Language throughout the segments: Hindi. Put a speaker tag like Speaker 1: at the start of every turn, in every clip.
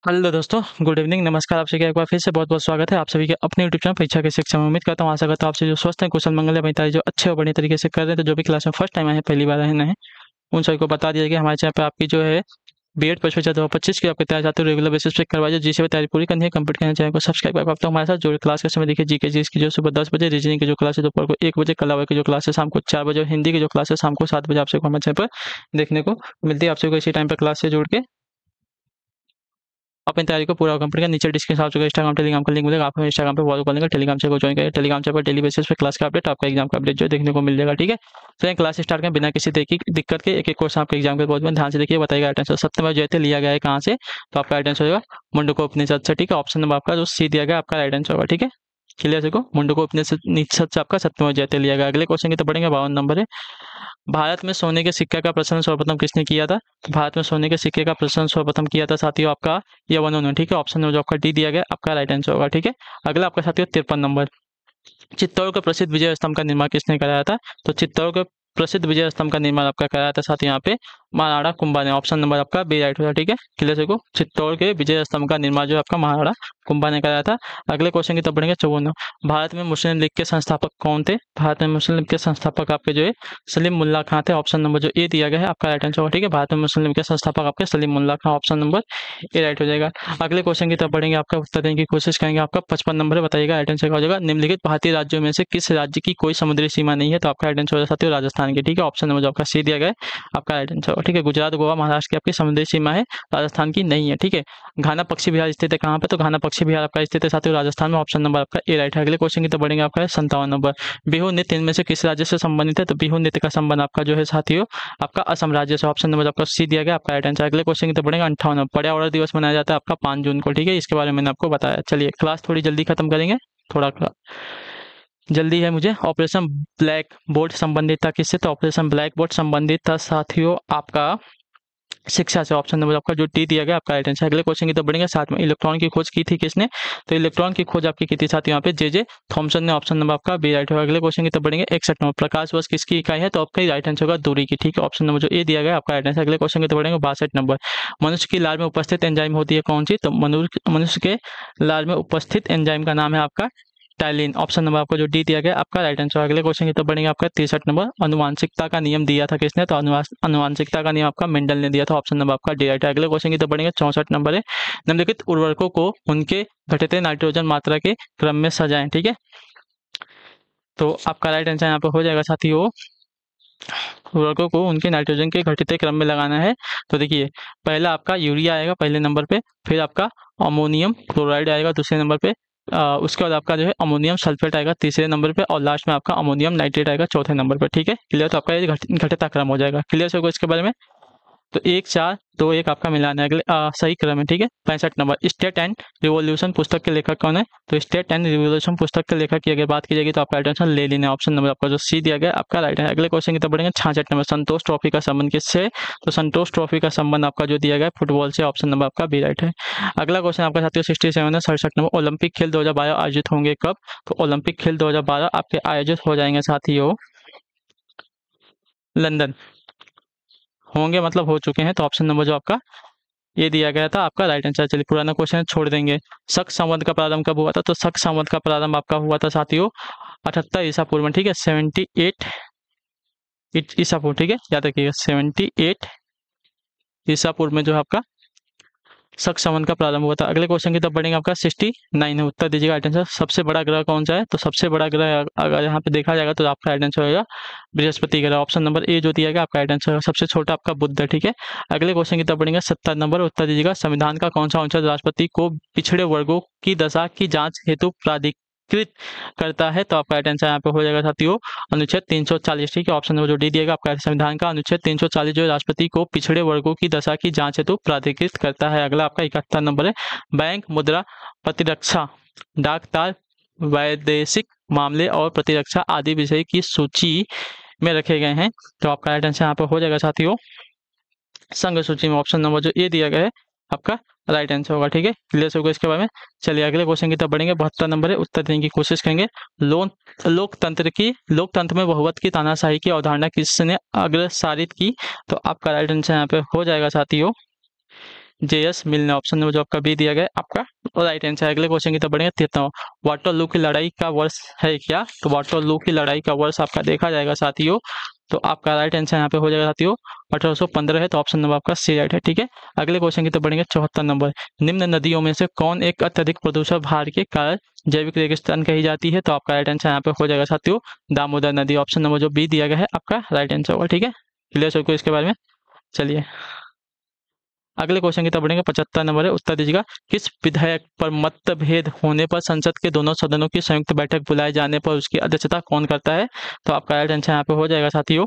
Speaker 1: हेलो दोस्तों, गुड इवनिंग, नमस्कार। आप सभी का एक बार फिर से बहुत बहुत स्वागत है आप सभी के अपने यूट्यूब चैनल परीक्षा के शिक्षा में। उम्मीद करता हूँ, आशा करता हूँ आपसे जो स्वस्थ हैं, कुशल मंगल है, अपनी तैयारी जो अच्छे और बढ़िया तरीके से कर रहे हैं। तो जो भी क्लास में फर्स्ट टाइम आए हैं, पहली बार आए हैं, उन सभी को बता दिया कि हमारे चैनल पे आपकी जो है बीएड परीक्षा 2025 की आपकी तैयारी चाहते हो रेगुलर बेसिस पे करवाइए। जिसे भी तैयारी पूरी करनी है, कंप्लीट करना चैनल को सब्सक्राइब कर सकते हो हमारे साथ। जो क्लास के समय देखिए, जीके जीएस की जो सुबह 10 बजे, रीजनिंग की जो क्लास है दोपहर को 1 बजे, कला की जो क्लास है शाम को 4 बजे, और हिंदी की जो क्लास है शाम को 7 बजे आप सबको हमारे चैनल पर देखने को मिलती है। आप सबको इसी टाइम पर क्लास से जोड़ के अपनी तैयारी को पूरा कंप्लीट कर। नीचे डिस्क्रिप्शन आपको इंस्टाग्राम टेलीग्राम का लिंक मिलेगा, आप हमें इंस्टाग्राम पे फॉलो कर लेंगे, टेलीग्राम चैनल को ज्वाइन करें। टेलीग्राम चैनल पर डेली बेसिस पे क्लास का अपडेट, आपका एग्जाम का अपडेट जो देखने को मिल जाएगा। ठीक है, तो क्लास स्टार्ट करें बिना किसी तरह की दिक्कत के। एक एक क्वेश्चन आपके एग्जाम के बहुत ध्यान से देखिए, बताइएगा आइटम सत्यमेव जयते लिया गया है कहाँ से, तो आपका आइटम होगा मुंडको उपनिषद से। ठीक है, ऑप्शन नंबर आपका जो सी दिया गया आपका आइटम होगा। ठीक है, क्लियर से को मुंडको उपनिषद से आपका सत्यमेव जयते लिया गया। अगले क्वेश्चन की तो बढ़ेंगे, 52 नंबर है। भारत में सोने के सिक्के का प्रचलन सर्वप्रथम किसने किया था? तो भारत में सोने के सिक्के का प्रचलन सर्वप्रथम किया था साथियों आपका यवनों ने। ठीक है, ऑप्शन नंबर जो आपका डी दिया गया आपका राइट आंसर होगा। ठीक है, अगला आपका साथियों 53 नंबर। चित्तौड़ का प्रसिद्ध विजय स्तंभ का निर्माण किसने कराया था? तो चित्तौड़ का प्रसिद्ध विजय स्तंभ का निर्माण आपका कराया था साथ यहाँ पे महाराणा कुंभा ने। ऑप्शन नंबर आपका बी राइट होगा। ठीक है, क्लियर से को चित्तौड़ के विजय स्तंभ का निर्माण जो आपका महाराणा कुंभा ने कराया था। अगले क्वेश्चन की तरफ बढ़ेंगे 54। भारत में मुस्लिम लीग के संस्थापक कौन थे? भारत में मुस्लिम लीग के संस्थापक आपके जो है सलीम मुल्ला खां थे। ऑप्शन नंबर जो ए दिया गया है आपका राइट आंसर होगा। ठीक है, भारत में मुस्लिम लीग के संस्थापक आपके सलीम मुल्ला खां, ऑप्शन नंबर ए राइट हो जाएगा। अगले क्वेश्चन की तरफ बढ़ेंगे, आपका उत्तर देने की कोशिश करेंगे। आपका 55 नंबर है, बताइएगा राइट आंसर क्या हो जाएगा। निम्नलिखित भारतीय राज्यों में से किस राज्य की कोई समुद्री सीमा नहीं है? तो आपका राइट आंसर हो जाता है राजस्थान की। ठीक है, ऑप्शन नंबर जो आपका सी दिया गया है आपका राइट आंसर होगा। ठीक है, गुजरात, गोवा, महाराष्ट्र की आपकी समुद्री सीमा है, राजस्थान की नहीं है। ठीक है, घाना पक्षी विहार स्थित है कहाँ पे? तो घाना पक्षी विहार आपका स्थित है साथियों राजस्थान में, ऑप्शन नंबर आपका ए राइट है। अगले क्वेश्चन की तरफ बढ़ेंगे, आपका 57 नंबर। बिहू नृत्य इनमें से किस राज्य से संबंधित है? तो बिहू नृत्य का संबंध आपका जो है साथियों आपका असम राज्य से, ऑप्शन नंबर आपका सी दिया गया आपका राइट आंसर। अगले क्वेश्चन की तरफ बढ़ेंगे 58। पर्यावरण दिवस मनाया जाता है आपका 5 जून को। ठीक है, इसके बारे में मैंने आपको बताया। चलिए क्लास थोड़ी जल्दी खत्म करेंगे, थोड़ा जल्दी है मुझे। ऑपरेशन ब्लैक बोर्ड संबंधित था किससे? तो ऑपरेशन ब्लैक बोर्ड संबंधित था साथियों आपका शिक्षा से, ऑप्शन नंबर आपका जो डी दिया गया आपका राइट आंसर। अगले क्वेश्चन की तरफ बढ़ेंगे। साथ में इलेक्ट्रॉन की खोज की थी किसने? तो इलेक्ट्रॉन की खोज आपकी की थी साथ यहाँ पे जे थॉमसन ने, ऑप्शन नंबर आपका बी राइट होगा। अगले क्वेश्चन की तरफ बढ़ेंगे। 61 नंबर। प्रकाश वर्ष किसकी इकाई है? तो आपका राइट आंसर होगा दूरी की। ठीक है, ऑप्शन नंबर जो ए दिया गया आपका राइट आंसर। अगले क्वेश्चन की तरफ बढ़ेंगे। 62 नंबर। मनुष्य की लार में उपस्थित एंजाइम होती है कौन सी? तो मनुष्य के लार में उपस्थित एंजाइम का नाम है आपका टाइलिन, ऑप्शन नंबर आपको जो डी दिया गया आपका राइट आंसर। अगले क्वेश्चन की तरफ बढ़ेंगे। आपका 63 नंबर। अनुवांशिकता का नियम दिया था किसने? तो अनुवांशिकता का नियम आपका मेंडल ने दिया था, ऑप्शन नंबर आपका डी राइट है। अगले क्वेश्चन की तरफ बढ़ेंगे। 64 नंबर है। निम्नलिखित उर्वरकों को उनके घटते नाइट्रोजन मात्रा के क्रम में सजाएं। ठीक है, तो आपका राइट आंसर यहाँ पे हो जाएगा साथियों, उर्वरकों को उनके नाइट्रोजन के घटते क्रम में लगाना है। तो देखिए, पहला आपका यूरिया आएगा पहले नंबर पे, फिर आपका अमोनियम क्लोराइड आएगा दूसरे नंबर पे, उसके बाद आपका जो है अमोनियम सल्फेट आएगा तीसरे नंबर पे, और लास्ट में आपका अमोनियम नाइट्रेट आएगा चौथे नंबर पे। ठीक है, क्लियर? तो आपका ये घटता क्रम हो जाएगा। क्लियर से होगा इसके बारे में? तो 1 4 2 1 आपका मिलान है। अगले सही क्रम है। ठीक है, 65 नंबर। स्टेट एंड रिवॉल्यूशन पुस्तक के लेखक कौन है? तो स्टेट एंड रिवॉल्यूशन पुस्तक के लेखक की अगर बात की जाएगी तो आपका राइट आंसर लेनिन है, ऑप्शन नंबर आपका जो सी दिया गया आपका राइट है। अगले क्वेश्चन की तरफ बढ़ेंगे। 66 नंबर। संतोष ट्रॉफी का संबंध किससे? तो संतोष ट्रॉफी का संबंध आपका जो दिया गया फुटबॉल से, ऑप्शन नंबर आपका बी राइट है। अगला क्वेश्चन आपका साथियों 67 है। 67 नंबर। ओलंपिक खेल 2012 आयोजित होंगे कब? तो ओलंपिक खेल 2012 आपके आयोजित हो जाएंगे साथियों लंदन, होंगे मतलब हो चुके हैं, तो ऑप्शन नंबर जो आपका ये दिया गया था आपका राइट आंसर। चलिए पुराना क्वेश्चन छोड़ देंगे। शक संवत का प्रारंभ कब हुआ था? तो शक संवत का प्रारंभ आपका हुआ था साथियों 78 ईसा पूर्व में। ठीक है, 78 ईसा पूर्व। ठीक है, याद रखिएगा 78 ईसा पूर्व में जो है आपका शक संवत का प्रारंभ हुआ था। अगले क्वेश्चन की तरफ बढ़ेंगे। आपका 69 है, उत्तर दीजिएगा राइट आंसर। सबसे बड़ा ग्रह कौन सा है? तो सबसे बड़ा ग्रह अगर यहाँ पे देखा जाएगा तो आपका राइट आंसर होगा बृहस्पति ग्रह, ऑप्शन नंबर ए जो दिया गया आपका राइट आंसर होगा। सबसे छोटा आपका बुध है। ठीक है, अगले क्वेश्चन की तरफ बढ़ेंगे। 70 नंबर। उत्तर दीजिएगा संविधान का कौन सा अनुच्छेद राष्ट्रपति को पिछड़े वर्गों की दशा की जांच हेतु प्राधिकृत करता है? तो आपका राइट आंसर यहाँ पे हो जाएगा साथियों अनुच्छेद 340। ठीक है, ऑप्शन नंबर जो डी दिएगा आपका संविधान का अनुच्छेद 340 जो राष्ट्रपति को पिछड़े वर्गों की दशा की जांच हेतु प्राधिकृत करता है। अगला आपका 71 नंबर है। बैंक, मुद्रा, प्रतिरक्षा, डाक तार, वैदेशिक मामले और प्रतिरक्षा आदि विषय की सूची में रखे गए हैं। तो आपका राइट आंसर यहाँ पे हो जाएगा साथियों संघ सूची में, ऑप्शन नंबर जो ए दिया गया है आपका राइट आंसर होगा। ठीक है, क्लियर होगा इसके बारे में। चलिए अगले क्वेश्चन की तरफ बढ़ेंगे। 72 नंबर है, उत्तर देने की कोशिश करेंगे। लोकतंत्र में बहुमत की तानाशाही की अवधारणा किसने अग्रसारित की? तो आपका राइट आंसर यहाँ पे हो जाएगा साथियों JS मिलने, ऑप्शन नंबर जो आपका बी दिया गया है आपका राइट आंसर है। अगले क्वेश्चन की तरफ बढ़ेंगे 13वां, वाटरलू की लड़ाई का वर्ष है क्या? तो वाटरलू की लड़ाई का वर्ष आपका देखा जाएगा साथियों, तो आपका राइट आंसर यहाँ पे हो जाएगा साथियों 1815 है, तो ऑप्शन नंबर आपका सी राइट है। ठीक है, अगले क्वेश्चन की तरफ बढ़ेंगे 74 नंबर, निम्न नदियों में से कौन एक अत्यधिक प्रदूषण भार के कारण जैविक रेगिस्तान कही जाती है? तो आपका राइट आंसर यहाँ पे हो जाएगा साथियों दामोदर नदी, ऑप्शन नंबर जो बी दिया गया है आपका राइट आंसर होगा। ठीक है, क्लियर सबको इसके बारे में? चलिए अगले क्वेश्चन की तरफ बढ़ेंगे 75 नंबर है, उत्तर दीजिएगा, किस विधेयक पर मतभेद होने पर संसद के दोनों सदनों की संयुक्त बैठक बुलाए जाने पर उसकी अध्यक्षता कौन करता है? तो आपका राइट आंसर यहाँ पे हो जाएगा साथियों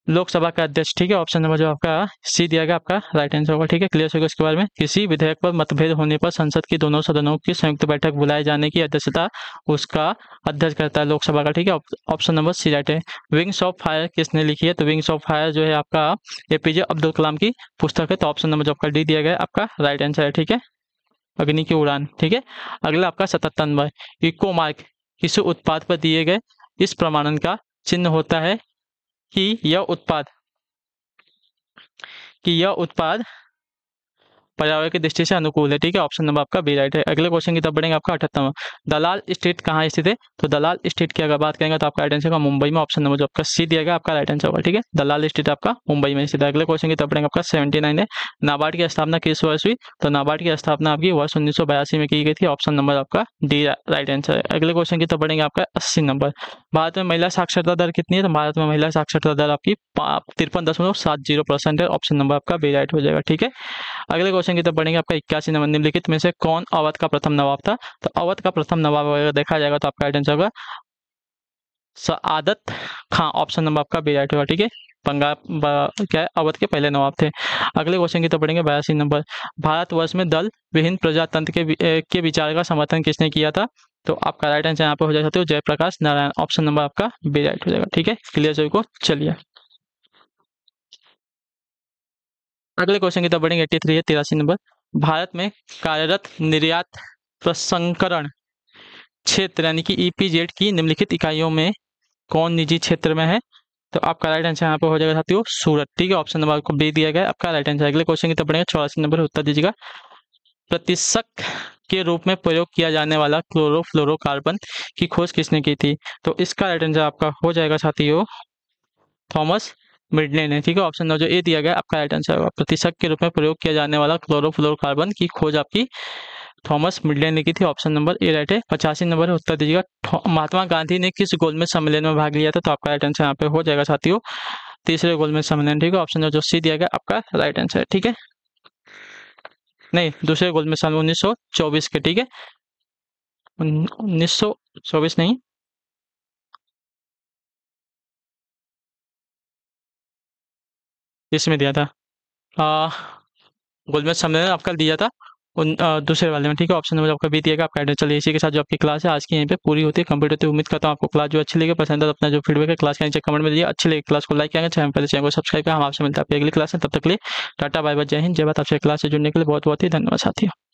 Speaker 1: लोकसभा का अध्यक्ष। ठीक है, ऑप्शन नंबर जो आपका सी दिया गया आपका राइट आंसर होगा। ठीक है, क्लियर होगा इसके बारे में? किसी विधेयक पर मतभेद होने पर संसद की दोनों सदनों की संयुक्त बैठक बुलाए जाने की अध्यक्षता उसका अध्यक्ष करता है लोकसभा का। ठीक है, ऑप्शन नंबर सी राइट है। विंग्स ऑफ फायर किसने लिखी है? तो विंग्स ऑफ फायर जो है आपका APJ अब्दुल कलाम की पुस्तक है, तो ऑप्शन नंबर जो आपका डी दिया गया है आपका राइट आंसर है। ठीक है, अग्नि की उड़ान। ठीक है, अगला आपका 77 नंबर, इको मार्क किस उत्पाद पर दिए गए इस प्रमाणन का चिन्ह होता है कि यह उत्पाद पर्यावरण की दृष्टि से अनुकूल है। ठीक है, ऑप्शन नंबर आपका बी राइट है। अगले क्वेश्चन की तरफ बढ़ेंगे आपका 78वां, दलाल स्टेट कहाँ स्थित है? तो दलाल स्टेट की अगर बात करेंगे तो आपका राइट आंसर होगा मुंबई में, ऑप्शन नंबर जो आपका सी दिया गया आपका राइट आंसर होगा। ठीक है, दलाल स्टेट आपका मुंबई में स्थित है। अगले क्वेश्चन की तरफ बढ़ेंगे आपका 79 है, नाबार्ड की स्थापना किस वर्ष हुई? तो नाबार्ड की स्थापना आपकी वर्ष 1982 में की गई थी, ऑप्शन नंबर आपका डी राइट आंसर है। अगले क्वेश्चन की तरफ बढ़ेंगे आपका 80 नंबर, भारत में महिला साक्षरता दर कितनी है? तो भारत में महिला साक्षरता दर आपकी 53.70% है, ऑप्शन नंबर आपका बी राइट हो जाएगा। ठीक है, अगले क्वेश्चन की तरफ बढ़ेंगे आपका 81 नंबर, निम्नलिखित में से कौन अवध का प्रथम नवाब था? तो अवध का प्रथम नवाब अगर देखा जाएगा तो आपका राइट आंसर होगा सआदत खां, ऑप्शन नंबर आपका बी राइट होगा। ठीक है, क्या है अवध के पहले नवाब थे। अगले क्वेश्चन की तरफ बढ़ेंगे 82 नंबर, भारतवर्ष में दल विहीन प्रजातंत्र के विचार का समर्थन किसने किया था? तो आपका राइट आंसर यहाँ पे हो जाएगा जयप्रकाश नारायण, ऑप्शन नंबर आपका बी राइट हो जाएगा। ठीक है, क्लियर सभी को? चलिए अगले क्वेश्चन की तरफ बढ़ेंगे 83 है, 83 नंबर, भारत में कार्यरत निर्यात प्रसंस्करण क्षेत्र यानी कि EPZ की निम्नलिखित इकाइयों में कौन निजी क्षेत्र में है? तो आपका राइट आंसर यहाँ पे हो जाएगा साथियों सूरत। ठीक है, ऑप्शन नंबर आपको बी दिया गया है आपका राइट आंसर। अगले क्वेश्चन की तरफ बढ़ेंगे 84 नंबर, उत्तर दीजिएगा, प्रतिशक के रूप में प्रयोग किया जाने वाला क्लोरोफ्लोरोकार्बन की खोज किसने की थी? तो इसका राइट आंसर आपका हो जाएगा साथियों थॉमस मिडले ने। ठीक है, ऑप्शन नंबर जो ए दिया गया आपका राइट आंसर होगा, प्रतिशक के रूप में प्रयोग किया जाने वाला क्लोरोफ्लोरोकार्बन की खोज आपकी थॉमस मिडले ने की थी, ऑप्शन नंबर ए राइट है। 85 नंबर है, उत्तर दीजिएगा, महात्मा गांधी ने किस गोलमेज सम्मेलन में भाग लिया था? तो आपका राइट आंसर यहाँ पे हो जाएगा साथियों तीसरे गोलमेज सम्मेलन। ठीक है, ऑप्शन जो सी दिया गया आपका राइट आंसर है। ठीक है, नहीं दूसरे गोलमेज सम्मेलन 1924 के। ठीक है, 1924 नहीं, इसमें दिया था गोलमेज सम्मेलन आपका दिया था दूसरे वाले में। ठीक है, ऑप्शन नंबर आपका बी दिएगा आपका एड्रेस। चलिए इसी के साथ जो आपकी क्लास है आज की यहीं पे पूरी होती है, कंप्लीट होती है। उम्मीद करता हूँ आपको क्लास जो अच्छी लगी, पसंद है तो अपना जो फीडबैक है क्लास के नीचे कमेंट में दीजिए। अच्छी लगी क्लास को लाइक करेंगे, चैनल को सब्सक्राइब करें। हम आपसे मिलते हैं आपकी अगली क्लास में, तब तक के लिए टाटा बाय बाय, जय हिंद जय भारत। आपसे क्लास से जुड़ने के लिए बहुत बहुत ही धन्यवाद साथियों।